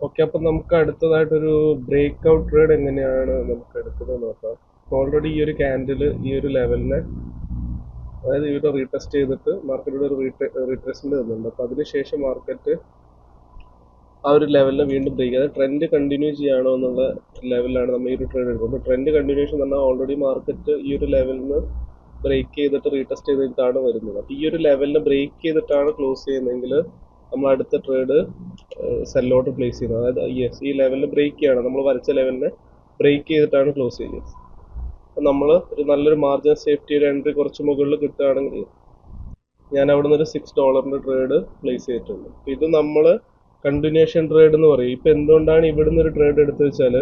Okay, അപ്പം നമുക്ക് അടുത്തതായിട്ടൊരു break out trade എങ്ങനെയാണ് നമുക്ക് എടുക്കുന്നത് നോക്കാം. ഓൾറെഡി ഈ ഒരു ക്യാൻഡിൽ ഈ ഒരു ലെവലിനെ, അതായത് ഇവിടെ റീടെസ്റ്റ് ചെയ്തിട്ട് മാർക്കറ്റിലൂടെ ഒരു റീട്രേസ്മെന്റ് തന്നിട്ടുണ്ട്. അപ്പം അതിനുശേഷം മാർക്കറ്റ് ആ ഒരു ലെവലിനെ വീണ്ടും ബ്രേക്ക് ചെയ്ത് ട്രെൻഡ് കണ്ടിന്യൂ ചെയ്യുകയാണോ എന്നുള്ള ലെവലിലാണ് നമ്മൾ ഈ ഒരു ട്രേഡ് എടുക്കുന്നത്. അപ്പോൾ ട്രെൻഡ് കണ്ടിന്യൂഷൻ എന്ന് പറഞ്ഞാൽ ഓൾറെഡി മാർക്കറ്റ് ഈ ഒരു ലെവലിൽ നിന്ന് ബ്രേക്ക് ചെയ്തിട്ട് റീടെസ്റ്റ് ചെയ്തിട്ടാണ് വരുന്നത്. അപ്പോൾ ഈ ഒരു ലെവലിനെ ബ്രേക്ക് ചെയ്തിട്ടാണ് ക്ലോസ് ചെയ്യുന്നതെങ്കിൽ നമ്മൾ അടുത്ത ട്രേഡ് സെല്ലോട്ട് പ്ലേസ് ചെയ്യുന്നത്. അതായത് യെസ്, ഈ ലെവലിൽ ബ്രേക്ക് ചെയ്യണം, നമ്മൾ വരച്ച ലെവലിനെ ബ്രേക്ക് ചെയ്തിട്ടാണ് ക്ലോസ് ചെയ്യുന്നത്. അപ്പം നമ്മൾ ഒരു നല്ലൊരു മാർജിൻ സേഫ്റ്റിയുടെ എൻട്രി കുറച്ച് മുകളിൽ കിട്ടുകയാണെങ്കിൽ ഞാൻ അവിടെ നിന്ന് ഒരു $6 ട്രേഡ് പ്ലേസ് ചെയ്തിട്ടുണ്ട്. ഇത് നമ്മൾ കണ്ടിന്യൂഷൻ ട്രേഡ് എന്ന് പറയും. ഇപ്പം എന്തുകൊണ്ടാണ് ഇവിടുന്ന് ഒരു ട്രേഡ് എടുത്തു വെച്ചാൽ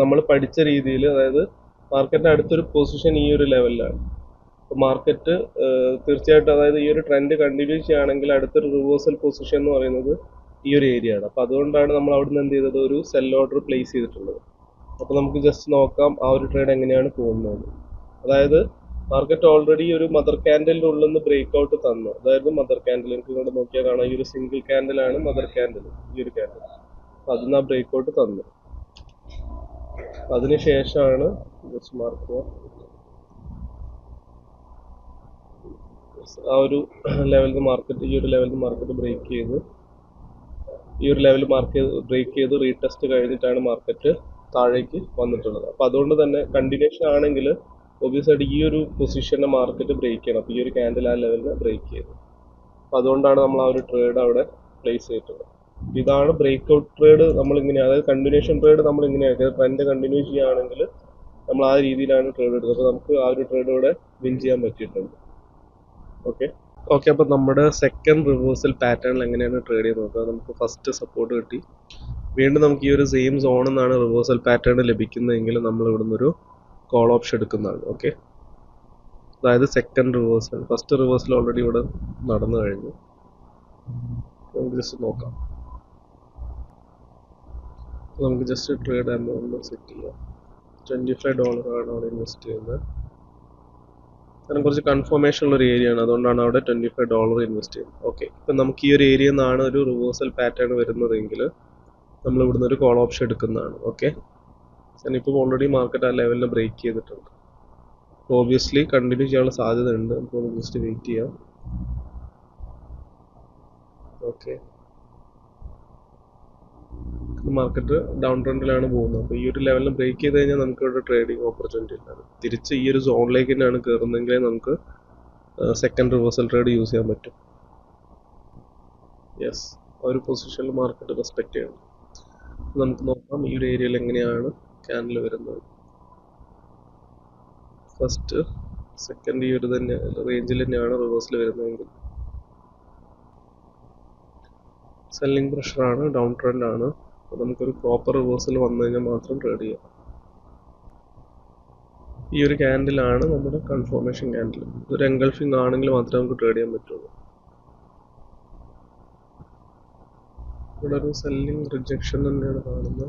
നമ്മൾ പഠിച്ച രീതിയിൽ, അതായത് മാർക്കറ്റിൻ്റെ അടുത്തൊരു പൊസിഷൻ ഈ ഒരു ലെവലിലാണ്. അപ്പോൾ മാർക്കറ്റ് തീർച്ചയായിട്ടും, അതായത് ഈ ഒരു ട്രെൻഡ് കണ്ടിന്യൂ ചെയ്യുകയാണെങ്കിൽ അടുത്തൊരു റിവേഴ്സൽ പൊസിഷൻ എന്ന് പറയുന്നത് ഈ ഒരു ഏരിയ ആണ്. അപ്പോൾ അതുകൊണ്ടാണ് നമ്മൾ അവിടുന്ന് എന്ത് ചെയ്തത്, ഒരു സെൽ ഓർഡർ പ്ലേസ് ചെയ്തിട്ടുള്ളത്. അപ്പോൾ നമുക്ക് ജസ്റ്റ് നോക്കാം ആ ഒരു ട്രേഡ് എങ്ങനെയാണ് പോകുന്നത്. അതായത് മാർക്കറ്റ് ഓൾറെഡി ഒരു മദർ ക്യാൻഡലിൻ്റെ ഉള്ളിൽ നിന്ന് ബ്രേക്ക് ഔട്ട് തന്നു. അതായത് മദർ ക്യാൻഡിൽ എനിക്ക് ഇങ്ങോട്ട് നോക്കിയാൽ കാണാം, ഈ ഒരു സിംഗിൾ ക്യാൻഡിലാണ് മദർ ക്യാൻഡിൽ, ഈ ഒരു ക്യാൻഡിൽ. അപ്പോൾ അതിന് ആ ബ്രേക്ക് ഔട്ട് തന്നു. അതിനുശേഷമാണ് ജസ്റ്റ് മാർക്ക് ആ ഒരു ലെവലിൽ മാർക്കറ്റ്, ഈ ഒരു ലെവലിൽ മാർക്കറ്റ് ബ്രേക്ക് ചെയ്ത്, ഈ ഒരു ലെവൽ ബ്രേക്ക് ചെയ്ത് റീടെസ്റ്റ് കഴിഞ്ഞിട്ടാണ് മാർക്കറ്റ് താഴേക്ക് വന്നിട്ടുള്ളത്. അപ്പോൾ അതുകൊണ്ട് തന്നെ കണ്ടിന്യൂഷൻ ആണെങ്കിൽ ഒബ്വിയസ് ആയിട്ട് ഈ ഒരു പൊസിഷനെ മാർക്കറ്റ് ബ്രേക്ക് ചെയ്യണം. അപ്പോൾ ഈ ഒരു ക്യാൻഡിൽ ആ ലെവലിനെ ബ്രേക്ക് ചെയ്തു. അപ്പോൾ അതുകൊണ്ടാണ് നമ്മൾ ആ ഒരു ട്രേഡ് അവിടെ പ്ലേസ് ചെയ്തിട്ടുള്ളത്. ഇതാണ് ബ്രേക്ക് ഔട്ട് ട്രേഡ്. നമ്മളിങ്ങനെ, അതായത് കണ്ടിന്യൂഷൻ ട്രേഡ് നമ്മളിങ്ങനെയാണ്, ട്രെൻഡ് കണ്ടിന്യൂ ചെയ്യുകയാണെങ്കിൽ നമ്മൾ ആ രീതിയിലാണ് ട്രേഡ് എടുക്കുന്നത്. അപ്പോൾ നമുക്ക് ആ ഒരു ട്രേഡ് ഇവിടെ വിൻ ചെയ്യാൻ പറ്റിയിട്ടുണ്ട്. ഓക്കെ, അപ്പോൾ നമ്മുടെ സെക്കൻഡ് റിവേഴ്സൽ പാറ്റേണിൽ എങ്ങനെയാണ് ട്രേഡ് ചെയ്ത് നോക്കുക. നമുക്ക് ഫസ്റ്റ് സപ്പോർട്ട് കിട്ടി, വീണ്ടും നമുക്ക് ഈ ഒരു സെയിം സോണിൽ നിന്നാണ് റിവേഴ്സൽ പാറ്റേൺ ലഭിക്കുന്നതെങ്കിൽ നമ്മൾ ഇവിടെ നിന്നൊരു കോൾ ഓപ്ഷൻ എടുക്കുന്നതാണ്. ഓക്കെ, അതായത് second reversal. First reversal already ഇവിടെ നടന്നു കഴിഞ്ഞു. നമുക്ക് ജസ്റ്റ് നോക്കാം. നമുക്ക് ജസ്റ്റ് ട്രേഡ് എമൗണ്ട് സെറ്റ് ചെയ്യാം. $25 ആണ് അവിടെ ഇൻവെസ്റ്റ് ചെയ്യുന്നത്. കാരണം കുറച്ച് കൺഫർമേഷൻ ഉള്ള ഒരു ഏരിയ ആണ്, അതുകൊണ്ടാണ് അവിടെ $25 ഇൻവെസ്റ്റ് ചെയ്യുന്നത്. ഓക്കെ, ഇപ്പം നമുക്ക് ഈ ഒരു ഏരിയയിൽ നിന്നാണ് ഒരു റിവേഴ്സൽ പാറ്റേൺ വരുന്നതെങ്കിൽ നമ്മൾ ഇവിടുന്ന് ഒരു കോൾ ഓപ്ഷൻ എടുക്കുന്നതാണ്. ഓക്കെ, ഇപ്പോൾ ഓൾറെഡി മാർക്കറ്റ് ആ ലെവലിനെ ബ്രേക്ക് ചെയ്തിട്ടുണ്ട്. ഓബിയസ്ലി കണ്ടിന്യൂ ചെയ്യാനുള്ള സാധ്യത ഉണ്ട്. നമുക്ക് ജസ്റ്റ് വെയിറ്റ് ചെയ്യാം. ഓക്കെ, മാർക്കറ്റ് ഡൗൺ ട്രെൻഡിലാണ് പോകുന്നത്. അപ്പോൾ ഈ ഒരു ലെവലിൽ ബ്രേക്ക് ചെയ്ത് കഴിഞ്ഞാൽ നമുക്ക് ഇവിടെ ട്രേഡിംഗ് ഓപ്പർച്യൂണിറ്റി ഇല്ല. തിരിച്ച് ഈ ഒരു സോണിലേക്ക് തന്നെയാണ് കയറുന്നതെങ്കിലേ നമുക്ക് സെക്കൻഡ് റിവേഴ്സൽ ട്രേഡ് യൂസ് ചെയ്യാൻ പറ്റും. യെസ്, ആ ഒരു പൊസിഷനിൽ മാർക്കറ്റ് റെസ്പെക്ട് ചെയ്യണം. നമുക്ക് നോക്കാം ഈ ഒരു ഏരിയയിൽ എങ്ങനെയാണ് ക്യാൻഡിൽ വരുന്നത്. ഫസ്റ്റ് സെക്കൻഡ് ഈ ഒരു തന്നെ റേഞ്ചിൽ തന്നെയാണ് റിവേഴ്സൽ വരുന്നതെങ്കിൽ സെല്ലിംഗ് പ്രഷറാണ്, ഡൗൺ ട്രെൻഡ് ആണ്. അപ്പോൾ നമുക്കൊരു പ്രോപ്പർ റിവേഴ്സൽ വന്നു കഴിഞ്ഞാൽ മാത്രം ട്രേഡ് ചെയ്യാം. ഈ ഒരു ക്യാൻഡിലാണ് നമ്മുടെ കൺഫർമേഷൻ ക്യാൻഡിൽ. ഇതൊരു എൻഗൾഫിംഗ് ആണെങ്കിൽ മാത്രമേ നമുക്ക് ട്രേഡ് ചെയ്യാൻ പറ്റുള്ളൂ. ഇവിടെ ഒരു സെല്ലിംഗ് റിജക്ഷൻ തന്നെയാണ് കാണുന്നത്.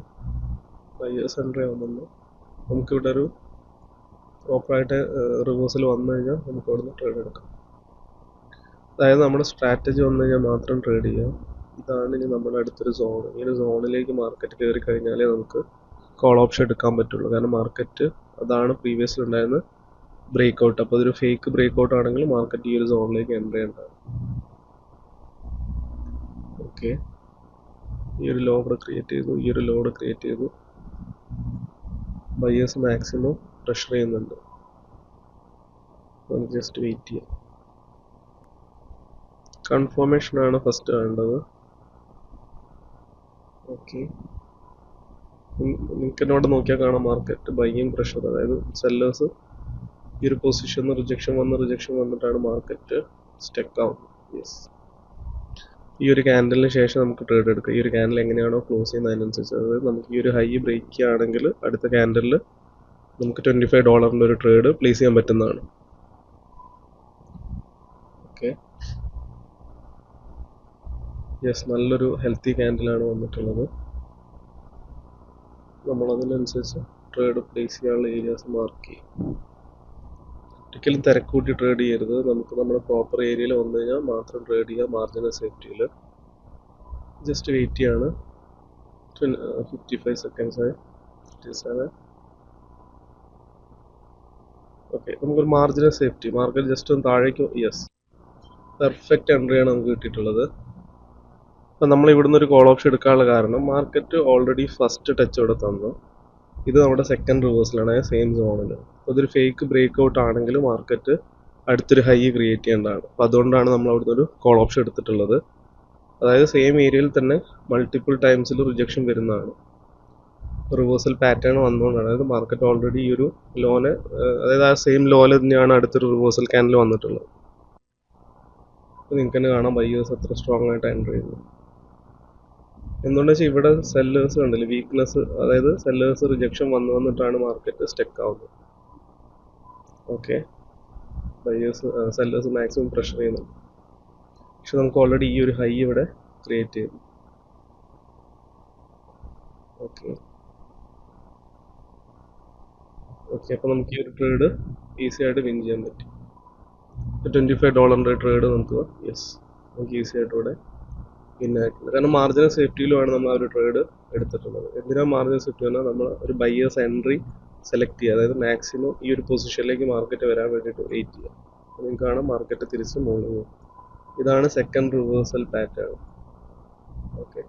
ബയേഴ്സ് എൻട്രി ആവുന്നുണ്ട്. നമുക്കിവിടെ ഒരു പ്രോപ്പറായിട്ട് റിവേഴ്സൽ വന്നു കഴിഞ്ഞാൽ നമുക്ക് അവിടെ നിന്ന് ട്രേഡ് എടുക്കാം. അതായത് നമ്മുടെ സ്ട്രാറ്റജി വന്നു കഴിഞ്ഞാൽ മാത്രം ട്രേഡ് ചെയ്യാം. ഇതാണ് ഇനി നമ്മുടെ അടുത്തൊരു സോൺ. ഈ ഒരു സോണിലേക്ക് മാർക്കറ്റ് കയറി കഴിഞ്ഞാലേ നമുക്ക് കോൾ ഓപ്ഷൻ എടുക്കാൻ പറ്റുള്ളൂ. കാരണം മാർക്കറ്റ് അതാണ് പ്രീവിയസിൽ ഉണ്ടായിരുന്ന ബ്രേക്ക് ഔട്ട്. അപ്പോൾ അതൊരു ഫേക്ക് ബ്രേക്ക് ഔട്ട് ആണെങ്കിൽ മാർക്കറ്റ് ഈ ഒരു സോണിലേക്ക് എൻ്റർ ചെയ്യേണ്ടതാണ്. ഓക്കെ, ഈ ഒരു ലോ ഇവിടെ ക്രിയേറ്റ് ചെയ്തു, ഈ ഒരു ലോ ഇവിടെ ക്രിയേറ്റ് ചെയ്തു. ബയേഴ്സ് മാക്സിമം പ്രഷർ ചെയ്യുന്നുണ്ട്. നമുക്ക് ജസ്റ്റ് വെയിറ്റ് ചെയ്യാം. കൺഫർമേഷനാണ് ഫസ്റ്റ് വേണ്ടത്. ഓക്കെ, നിങ്ങൾക്ക് എന്നോട് നോക്കിയാൽ കാണാം മാർക്കറ്റ് ബൈയിങ് പ്രഷർ, അതായത് സെല്ലേഴ്സ് ഈ ഒരു പൊസിഷൻ റിജക്ഷൻ വന്നിട്ടാണ് മാർക്കറ്റ് സ്റ്റക്ക് ആവുന്നത്. യെസ്, ഈ ഒരു ക്യാൻഡലിന് ശേഷം നമുക്ക് ട്രേഡ് എടുക്കാം. ഈ ഒരു ക്യാൻഡിൽ എങ്ങനെയാണോ ക്ലോസ് ചെയ്യുന്നത് അതിനനുസരിച്ച്, അതായത് നമുക്ക് ഈ ഒരു ഹൈ ബ്രേക്ക് ചെയ്യുകയാണെങ്കിൽ അടുത്ത ക്യാൻഡലിൽ നമുക്ക് $25 ഒരു ട്രേഡ് പ്ലേസ് ചെയ്യാൻ പറ്റുന്നതാണ്. ഓക്കെ, യെസ്, നല്ലൊരു ഹെൽത്തി ക്യാൻഡിലാണ് വന്നിട്ടുള്ളത്. നമ്മളതിനനുസരിച്ച് ട്രേഡ് പ്ലേസ് ചെയ്യാനുള്ള ഏരിയാസ് മാർക്ക് ചെയ്യും. ഒരിക്കലും തിരക്കൂട്ടി ട്രേഡ് ചെയ്യരുത്. നമുക്ക് നമ്മുടെ പ്രോപ്പർ ഏരിയയിൽ വന്നു കഴിഞ്ഞാൽ മാത്രം ട്രേഡ് ചെയ്യുക. മാർജിനൽ സേഫ്റ്റിയിൽ ജസ്റ്റ് വെയിറ്റ് ചെയ്യാണ്. 55 seconds ആയി 57. ഓക്കെ, നമുക്കൊരു മാർജിനൽ സേഫ്റ്റി മാർക്കറ്റ് ജസ്റ്റ് ഒന്ന് താഴേക്ക്, യെസ്, പെർഫെക്റ്റ് എൻട്രിയാണ് നമുക്ക് കിട്ടിയിട്ടുള്ളത്. അപ്പം നമ്മൾ ഇവിടുന്ന് ഒരു കോൾ ഓപ്ഷൻ എടുക്കാനുള്ള കാരണം മാർക്കറ്റ് ഓൾറെഡി ഫസ്റ്റ് ടച്ച് ഇവിടെ തന്നു. ഇത് നമ്മുടെ സെക്കൻഡ് റിവേഴ്സലാണ് സെയിം സോണിൽ. അതൊരു ഫേക്ക് ബ്രേക്ക് ഔട്ട് ആണെങ്കിൽ മാർക്കറ്റ് അടുത്തൊരു ഹൈ ക്രിയേറ്റ് ചെയ്യേണ്ടതാണ്. അപ്പോൾ അതുകൊണ്ടാണ് നമ്മൾ അവിടുന്ന് ഒരു കോൾ ഓപ്ഷൻ എടുത്തിട്ടുള്ളത്. അതായത് സെയിം ഏരിയയിൽ തന്നെ മൾട്ടിപ്പിൾ ടൈംസിൽ റിജക്ഷൻ വരുന്നതാണ്. റിവേഴ്സൽ പാറ്റേൺ വന്നുകൊണ്ടാണ്. അതായത് മാർക്കറ്റ് ഓൾറെഡി ഈ ഒരു ലോന്, അതായത് ആ സെയിം ലോല് തന്നെയാണ് അടുത്തൊരു റിവേഴ്സൽ ക്യാൻഡിൽ വന്നിട്ടുള്ളത്. നിങ്ങൾക്ക് തന്നെ കാണാം ബയ്യേഴ്സ് എത്ര സ്ട്രോങ് ആയിട്ട് എൻ്റർ ചെയ്യുന്നു. എന്തുകൊണ്ടെന്ന് വെച്ചാൽ ഇവിടെ സെല്ലേഴ്സ് കണ്ടില്ല, വീക്ക്നെസ്, അതായത് സെല്ലേഴ്സ് റിജക്ഷൻ വന്നിട്ടാണ് മാർക്കറ്റ് സ്റ്റക്ക് ആവുന്നത്. Okay, buyers sellers maximum pressure ചെയ്യുന്നു. പക്ഷെ നമുക്ക് ഓൾറെഡി ഈ ഒരു ഹൈ ഇവിടെ ക്രിയേറ്റ് ചെയ്തു. ഓക്കെ ഓക്കെ, അപ്പോൾ നമുക്ക് ഈ ഒരു ട്രേഡ് ഈസി ആയിട്ട് വിൻ ചെയ്യാൻ പറ്റി. $25 ട്രേഡ് നമുക്ക്, യെസ്, നമുക്ക് ഈസി ആയിട്ട് ഇവിടെ വിൻ ആയിട്ടുണ്ട്. കാരണം മാർജിനൽ സേഫ്റ്റിയിലുമാണ് നമ്മൾ ആ ഒരു ട്രേഡ് എടുത്തിട്ടുള്ളത്. എന്തിനാണ് മാർജിനൽ സേഫ്റ്റി പറഞ്ഞാൽ നമ്മൾ ഒരു ബയേഴ്സ് എൻട്രി സെലക്ട് ചെയ്യുക, അതായത് മാക്സിമം ഈ ഒരു പൊസിഷനിലേക്ക് മാർക്കറ്റ് വരാൻ വേണ്ടിയിട്ട് വെയിറ്റ് ചെയ്യുക. നിങ്ങൾക്ക് കാണാം മാർക്കറ്റ് തിരിച്ച് മുകളിൽ പോകും. ഇതാണ് സെക്കൻഡ് റിവേഴ്സൽ പാറ്റേൺ. ഓക്കെ.